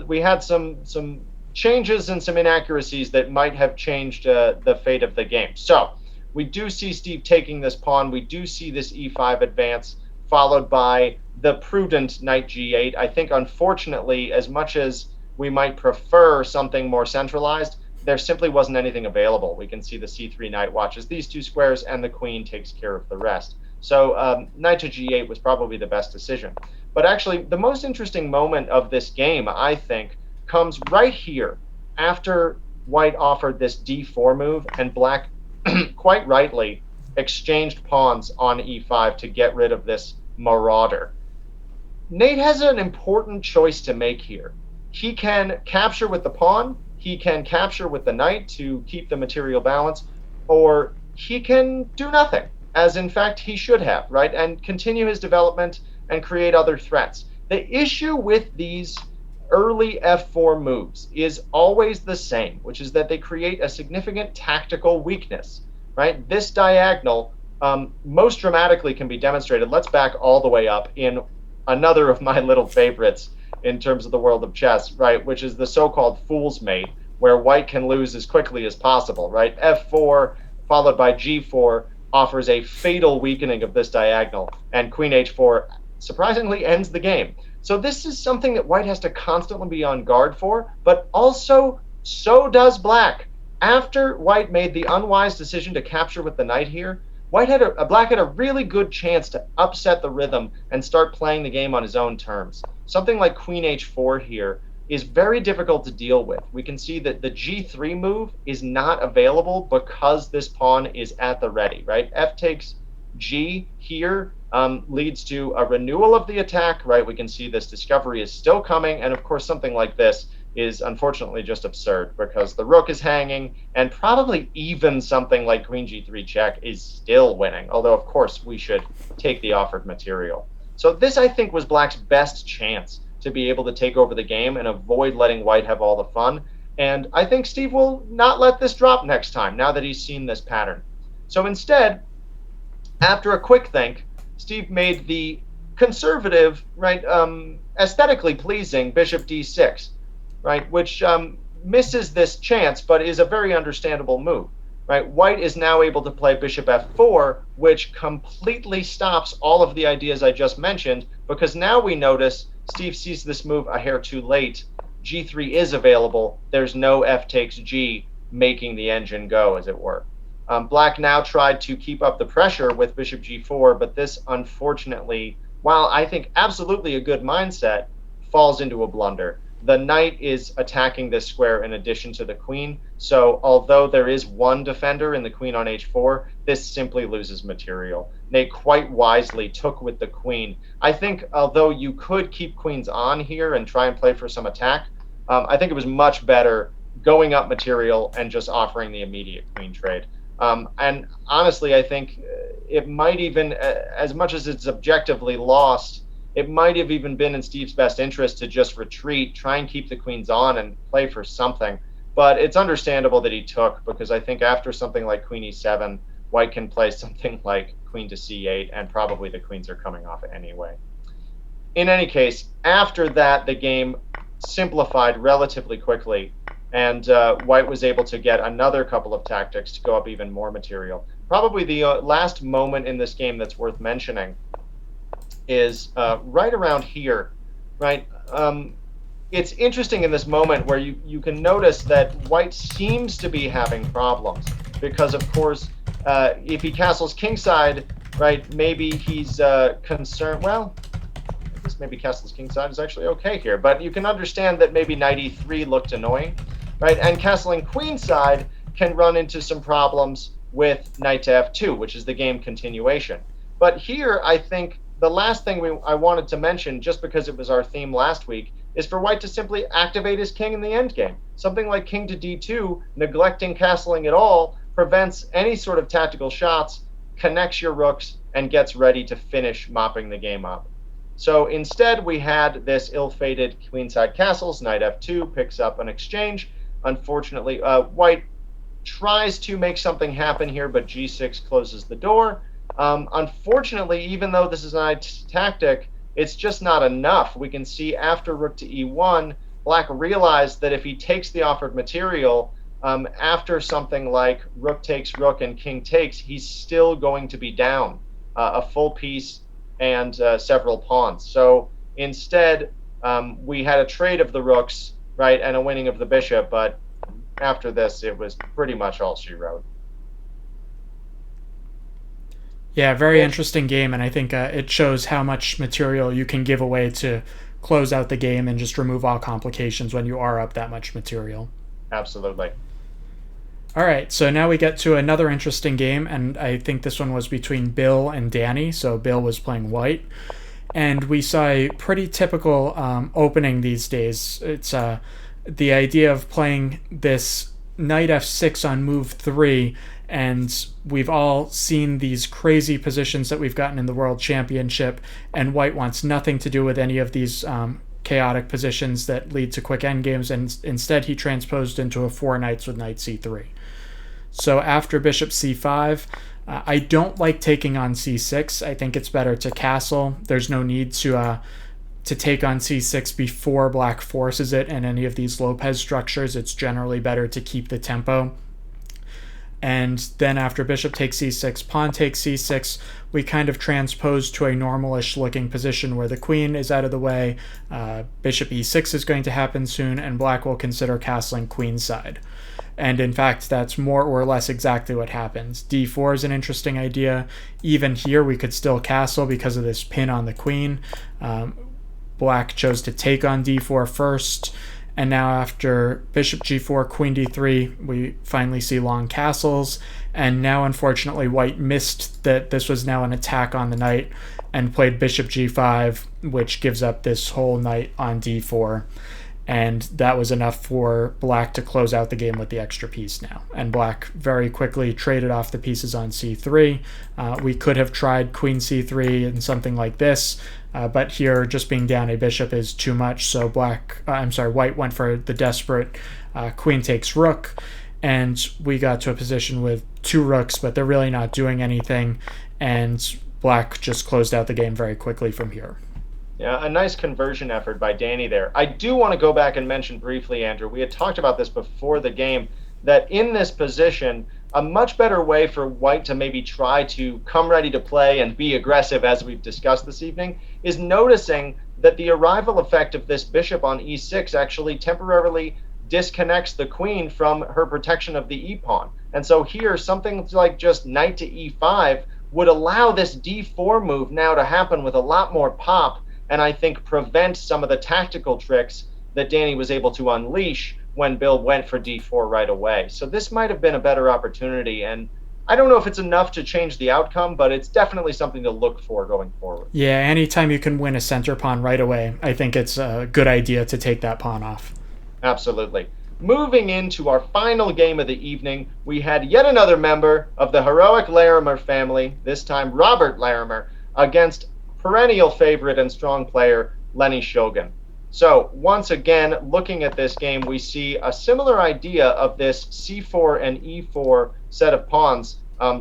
We had some changes and some inaccuracies that might have changed the fate of the game. So we do see Steve taking this pawn. We do see this e5 advance, followed by the prudent knight g8. I think, unfortunately, as much as we might prefer something more centralized, there simply wasn't anything available. We can see the c3 knight watches these two squares, and the queen takes care of the rest. So knight to g8 was probably the best decision. But actually, the most interesting moment of this game, I think, comes right here after white offered this d4 move, and black, quite rightly, exchanged pawns on e5 to get rid of this marauder. Nate has an important choice to make here. He can capture with the pawn, he can capture with the knight to keep the material balance, or he can do nothing, as in fact he should have, right? And continue his development and create other threats. The issue with these early f4 moves is always the same, which is that they create a significant tactical weakness, right? This diagonal most dramatically can be demonstrated. Let's back all the way up in another of my little favorites in terms of the world of chess, right, which is the so-called fool's mate, where white can lose as quickly as possible, right? f4 followed by g4 offers a fatal weakening of this diagonal, and queen h4 surprisingly ends the game. So this is something that white has to constantly be on guard for, but also so does black. After white made the unwise decision to capture with the knight here, black had a really good chance to upset the rhythm and start playing the game on his own terms. Something like queen h4 here is very difficult to deal with. We can see that the g3 move is not available because this pawn is at the ready, right? F takes g here leads to a renewal of the attack, right? We can see this discovery is still coming, and of course something like this is unfortunately just absurd because the rook is hanging, and probably even something like queen g3 check is still winning, although of course we should take the offered material. So this, I think, was black's best chance to be able to take over the game and avoid letting white have all the fun, and I think Steve will not let this drop next time now that he's seen this pattern. So instead, after a quick think, Steve made the conservative, right, aesthetically pleasing bishop d6, right, which misses this chance, but is a very understandable move, right? White is now able to play bishop f4, which completely stops all of the ideas I just mentioned, because now we notice Steve sees this move a hair too late. g3 is available. There's no f takes g making the engine go, as it were. Black now tried to keep up the pressure with bishop g4, but this, unfortunately, while I think absolutely a good mindset, falls into a blunder. The knight is attacking this square in addition to the queen, so although there is one defender in the queen on h4, this simply loses material. Nate quite wisely took with the queen. I think although you could keep queens on here and try and play for some attack, I think it was much better going up material and just offering the immediate queen trade. And honestly, I think it might even, as much as it's objectively lost, it might have even been in Steve's best interest to just retreat, try and keep the queens on and play for something. But it's understandable that he took, because I think after something like queen e7, white can play something like queen to c8, and probably the queens are coming off anyway. In any case, after that, the game simplified relatively quickly, and white was able to get another couple of tactics to go up even more material. Probably the last moment in this game that's worth mentioning is right around here, right? It's interesting in this moment where you can notice that white seems to be having problems because, of course, if he castles kingside, right, maybe he's concerned. Well, I guess maybe castles kingside is actually okay here, but you can understand that maybe knight e3 looked annoying, right? And castling queenside can run into some problems with knight to f2, which is the game continuation. But here, I think the last thing I wanted to mention, just because it was our theme last week, is for white to simply activate his king in the endgame. Something like king to d2, neglecting castling at all, prevents any sort of tactical shots, connects your rooks, and gets ready to finish mopping the game up. So instead, we had this ill-fated queenside castles. Knight f2 picks up an exchange. Unfortunately, white tries to make something happen here, but g6 closes the door. Unfortunately, even though this is a tactic, it's just not enough. We can see after rook to e1, black realized that if he takes the offered material, after something like rook takes rook and king takes, he's still going to be down a full piece and several pawns. So instead, we had a trade of the rooks, right, and a winning of the bishop, but after this, it was pretty much all she wrote. Yeah, very interesting game, and I think it shows how much material you can give away to close out the game and just remove all complications when you are up that much material. Absolutely. All right, so now we get to another interesting game, and I think this one was between Bill and Danny. So Bill was playing white, and we saw a pretty typical opening these days. It's the idea of playing this knight f6 on move 3, and we've all seen these crazy positions that we've gotten in the World Championship, and white wants nothing to do with any of these chaotic positions that lead to quick endgames, and instead he transposed into a 4 knights with knight c3. So after bishop c5, I don't like taking on c6. I think it's better to castle. There's no need to take on c6 before black forces it in any of these Lopez structures. It's generally better to keep the tempo. And then after bishop takes c6, pawn takes c6, we kind of transpose to a normalish looking position where the queen is out of the way. Bishop e6 is going to happen soon, and black will consider castling queenside. And in fact, that's more or less exactly what happens. d4 is an interesting idea. Even here, we could still castle because of this pin on the queen. Black chose to take on d4 first. And now after bishop g4, queen d3, we finally see long castles. And now, unfortunately, white missed that this was now an attack on the knight and played bishop g5, which gives up this whole knight on d4. And that was enough for black to close out the game with the extra piece now. And black very quickly traded off the pieces on c3. We could have tried queen c3 and something like this, but here just being down a bishop is too much. So white went for the desperate queen takes rook, and we got to a position with 2 rooks, but they're really not doing anything. And black just closed out the game very quickly from here. Yeah, a nice conversion effort by Danny there. I do want to go back and mention briefly, Andrew, we had talked about this before the game, that in this position, a much better way for white to maybe try to come ready to play and be aggressive, as we've discussed this evening, is noticing that the arrival effect of this bishop on e6 actually temporarily disconnects the queen from her protection of the e-pawn. And so here, something like just knight to e5 would allow this d4 move now to happen with a lot more pop, and I think prevent some of the tactical tricks that Danny was able to unleash when Bill went for d4 right away. So this might have been a better opportunity, and I don't know if it's enough to change the outcome, but it's definitely something to look for going forward. Yeah, anytime you can win a center pawn right away, I think it's a good idea to take that pawn off. Absolutely. Moving into our final game of the evening, we had yet another member of the heroic Larimer family, this time Robert Larimer, against perennial favorite and strong player Lenny Shogun. So once again, looking at this game, we see a similar idea of this c4 and e4 set of pawns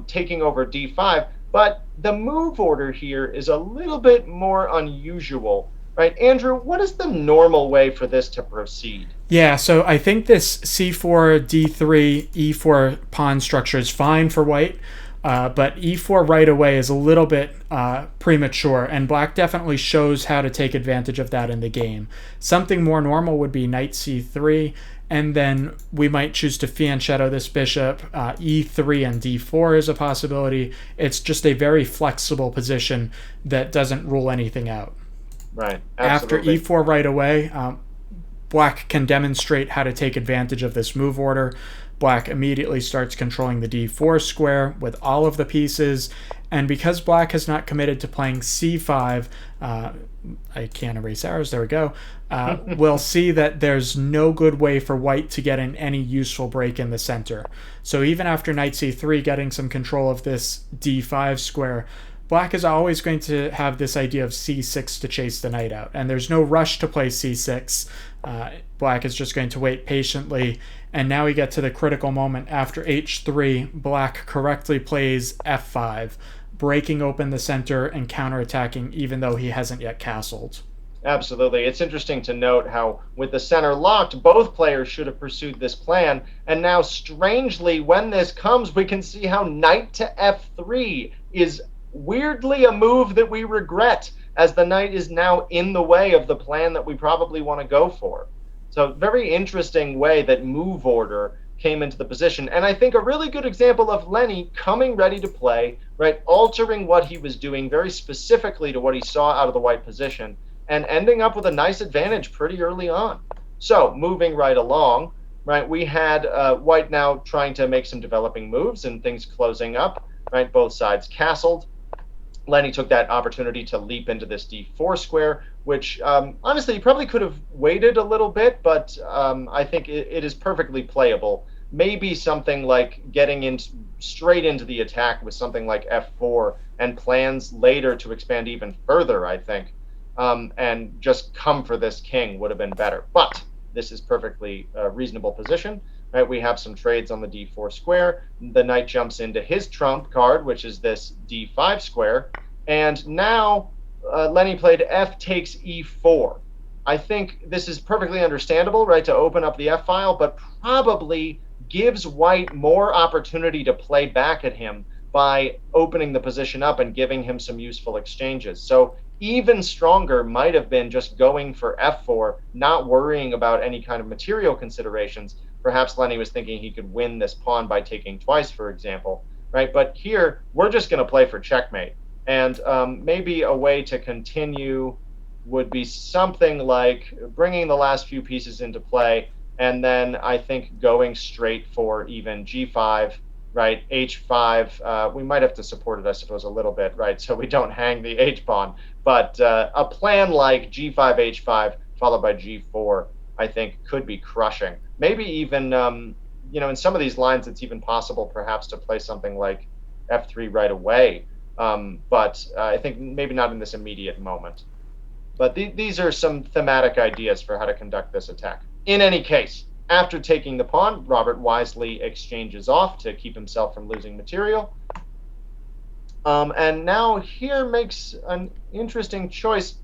taking over d5, but the move order here is a little bit more unusual, right? Andrew, what is the normal way for this to proceed? Yeah, so I think this c4, d3, e4 pawn structure is fine for white. But e4 right away is a little bit premature, and black definitely shows how to take advantage of that in the game. Something more normal would be knight c3, and then we might choose to fianchetto this bishop. E3 and d4 is a possibility. It's just a very flexible position that doesn't rule anything out. Right. Absolutely. After e4 right away, Black can demonstrate how to take advantage of this move order. Black immediately starts controlling the d4 square with all of the pieces, and because Black has not committed to playing c5, I can't erase arrows, there we go, we'll see that there's no good way for White to get in any useful break in the center. So even after knight c3 getting some control of this d5 square, Black is always going to have this idea of c6 to chase the knight out, and there's no rush to play c6. Black is just going to wait patiently, and now we get to the critical moment. After h3, Black correctly plays f5, breaking open the center and counterattacking even though he hasn't yet castled. Absolutely. It's interesting to note how, with the center locked, both players should have pursued this plan. And now, strangely, when this comes, we can see how knight to f3 is weirdly a move that we regret, as the knight is now in the way of the plan that we probably want to go for. So, very interesting way that move order came into the position. And I think a really good example of Lenny coming ready to play, right, altering what he was doing very specifically to what he saw out of the white position, and ending up with a nice advantage pretty early on. So, moving right along, right, we had White now trying to make some developing moves and things closing up, right, both sides castled. Lenny took that opportunity to leap into this d4 square, which honestly, he probably could have waited a little bit, but I think it is perfectly playable. Maybe something like getting in straight into the attack with something like f4 and plans later to expand even further, I think, and just come for this king would have been better. But this is perfectly reasonable position. Right, we have some trades on the d4 square. The knight jumps into his trump card, which is this d5 square. And now Lenny played f takes e4. I think this is perfectly understandable, right, to open up the f file, but probably gives White more opportunity to play back at him by opening the position up and giving him some useful exchanges. So even stronger might have been just going for f4, not worrying about any kind of material considerations. Perhaps Lenny was thinking he could win this pawn by taking twice, for example, right? But here, we're just going to play for checkmate. And maybe a way to continue would be something like bringing the last few pieces into play, and then I think going straight for even g5, right, h5. We might have to support it, I suppose, a little bit, right, so we don't hang the h-pawn. But a plan like g5, h5, followed by g4, I think could be crushing. Maybe even, in some of these lines, it's even possible perhaps to play something like f3 right away. But I think maybe not in this immediate moment. But these are some thematic ideas for how to conduct this attack. In any case, after taking the pawn, Robert wisely exchanges off to keep himself from losing material. And now here makes an interesting choice.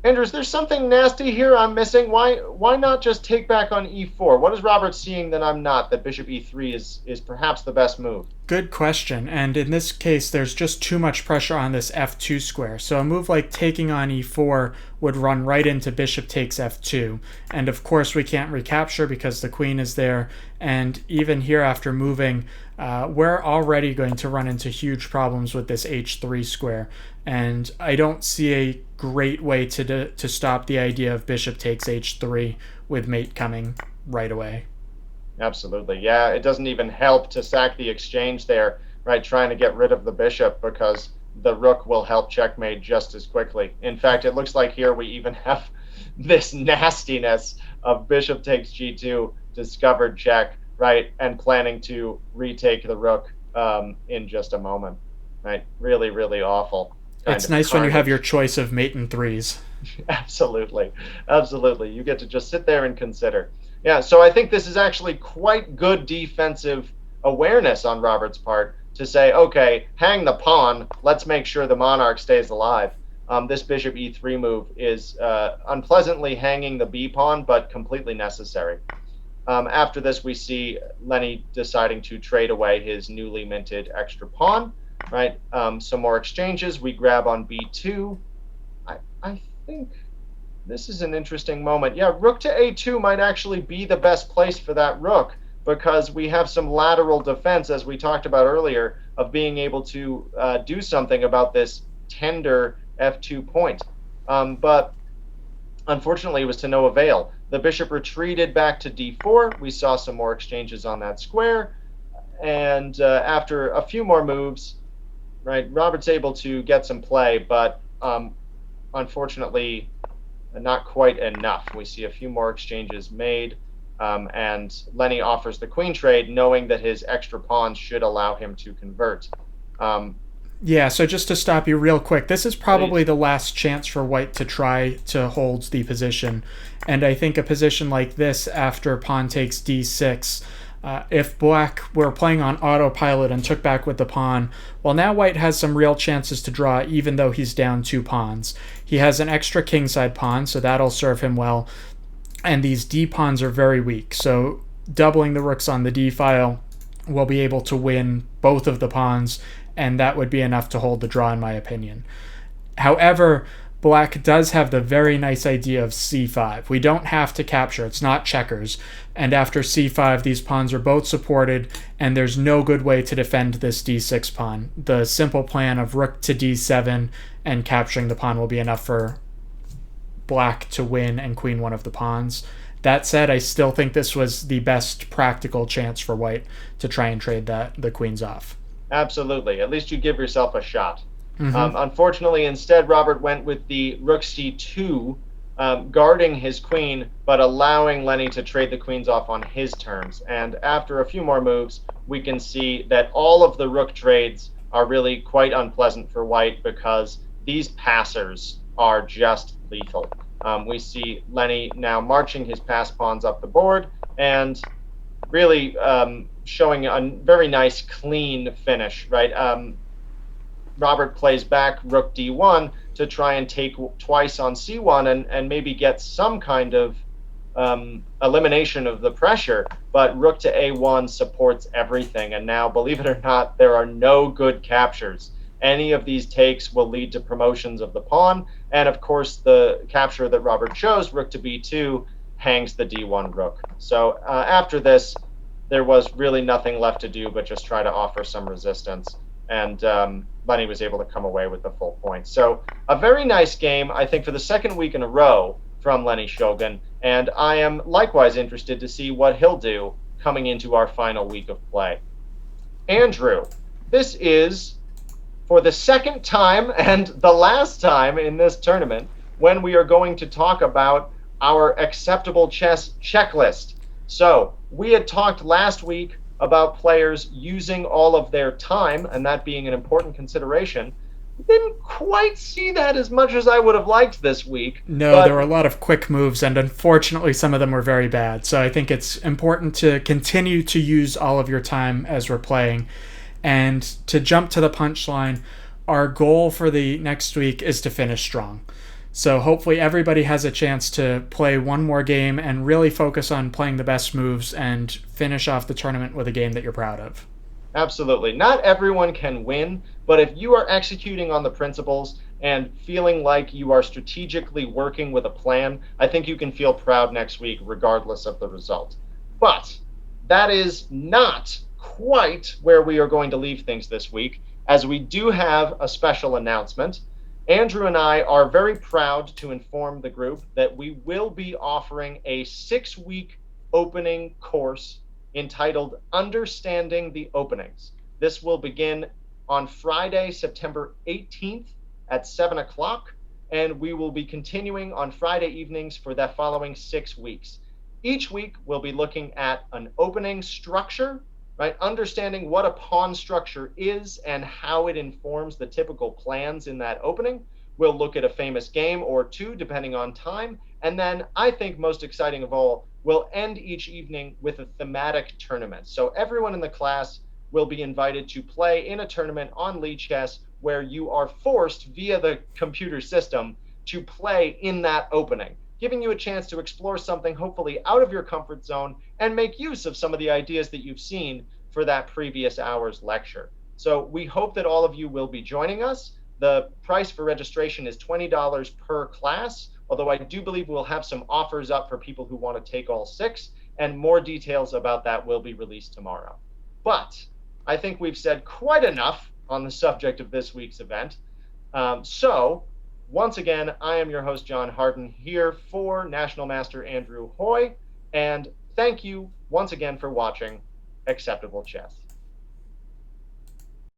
Andrews, there's something nasty here I'm missing. Why not just take back on e4? What is Robert seeing that I'm not, that bishop e3 is perhaps the best move? Good question, and in this case there's just too much pressure on this f2 square. So a move like taking on e4 would run right into bishop takes f2, and of course we can't recapture because the queen is there, and even here after moving, we're already going to run into huge problems with this h3 square, and I don't see a great way to stop the idea of bishop takes h3 with mate coming right away. Absolutely. Yeah, it doesn't even help to sack the exchange there, right, trying to get rid of the bishop, because the rook will help checkmate just as quickly. In fact, it looks like here we even have this nastiness of bishop takes g2, discovered check, right, and planning to retake the rook in just a moment, right? Really, really awful. It's nice when you have your choice of mate and threes. Absolutely. Absolutely. You get to just sit there and consider. Yeah, so I think this is actually quite good defensive awareness on Robert's part to say, okay, hang the pawn. Let's make sure the monarch stays alive. This bishop e3 move is unpleasantly hanging the b pawn, but completely necessary. After this, we see Lenny deciding to trade away his newly minted extra pawn. Right, some more exchanges. We grab on b2. I think this is an interesting moment. Yeah, rook to a2 might actually be the best place for that rook, because we have some lateral defense, as we talked about earlier, of being able to do something about this tender f2 point. But unfortunately, it was to no avail. The bishop retreated back to d4. We saw some more exchanges on that square. And after a few more moves, right, Robert's able to get some play, but unfortunately, not quite enough. We see a few more exchanges made, and Lenny offers the queen trade, knowing that his extra pawns should allow him to convert. Um, Yeah, so just to stop you real quick, this is probably Please. the last chance for white to try to hold the position. And I think a position like this after pawn takes d6, if black were playing on autopilot and took back with the pawn, well, now white has some real chances to draw even though he's down 2 pawns. He has an extra kingside pawn, so that'll serve him well. And these d pawns are very weak, so doubling the rooks on the d file will be able to win both of the pawns, and that would be enough to hold the draw, in my opinion. However, black does have the very nice idea of c5. We don't have to capture, it's not checkers. And after c5, these pawns are both supported, and there's no good way to defend this d6 pawn. The simple plan of rook to d7 and capturing the pawn will be enough for black to win and queen one of the pawns. That said, I still think this was the best practical chance for white to try and trade the queens off. Absolutely. At least you give yourself a shot. Mm-hmm. Unfortunately, instead, Robert went with the rook c2, guarding his queen, but allowing Lenny to trade the queens off on his terms. And after a few more moves, we can see that all of the rook trades are really quite unpleasant for white because these passers are just lethal. We see Lenny now marching his pass pawns up the board and really showing a very nice, clean finish, right? Robert plays back rook d1 to try and take twice on c1 and maybe get some kind of elimination of the pressure, but rook to a1 supports everything. And now, believe it or not, there are no good captures. Any of these takes will lead to promotions of the pawn, and of course the capture that Robert chose, rook to b2, hangs the d1 rook. So after this, there was really nothing left to do but just try to offer some resistance. And Lenny was able to come away with the full point. So a very nice game, I think, for the second week in a row from Lenny Shogun. And I am likewise interested to see what he'll do coming into our final week of play. Andrew, this is for the second time and the last time in this tournament when we are going to talk about our acceptable chess checklist. So we had talked last week about players using all of their time, and that being an important consideration. Didn't quite see that as much as I would have liked this week, No, there but were a lot of quick moves, and unfortunately, some of them were very bad. So I think it's important to continue to use all of your time as we're playing. And to jump to the punchline, our goal for the next week is to finish strong. So hopefully everybody has a chance to play one more game and really focus on playing the best moves and finish off the tournament with a game that you're proud of. absolutely. Not everyone can win, but if you are executing on the principles and feeling like you are strategically working with a plan, I think you can feel proud next week, regardless of the result. But that is not quite where we are going to leave things this week, as we do have a special announcement. Andrew and I are very proud to inform the group that we will be offering a 6-week opening course entitled Understanding the Openings. This will begin on Friday, September 18th at 7 o'clock, and we will be continuing on Friday evenings for the following 6 weeks. Each week, we'll be looking at an opening structure, right? Understanding what a pawn structure is and how it informs the typical plans in that opening. We'll look at a famous game or two, depending on time. And then I think most exciting of all, we'll end each evening with a thematic tournament. So everyone in the class will be invited to play in a tournament on Lichess where you are forced via the computer system to play in that opening, giving you a chance to explore something hopefully out of your comfort zone and make use of some of the ideas that you've seen for that previous hour's lecture. So we hope that all of you will be joining us. The price for registration is $20 per class, although I do believe we'll have some offers up for people who want to take all 6, and more details about that will be released tomorrow. But I think we've said quite enough on the subject of this week's event. So Once again, I am your host, John Harden, here for National Master Andrew Hoy, and thank you once again for watching Acceptable Chess.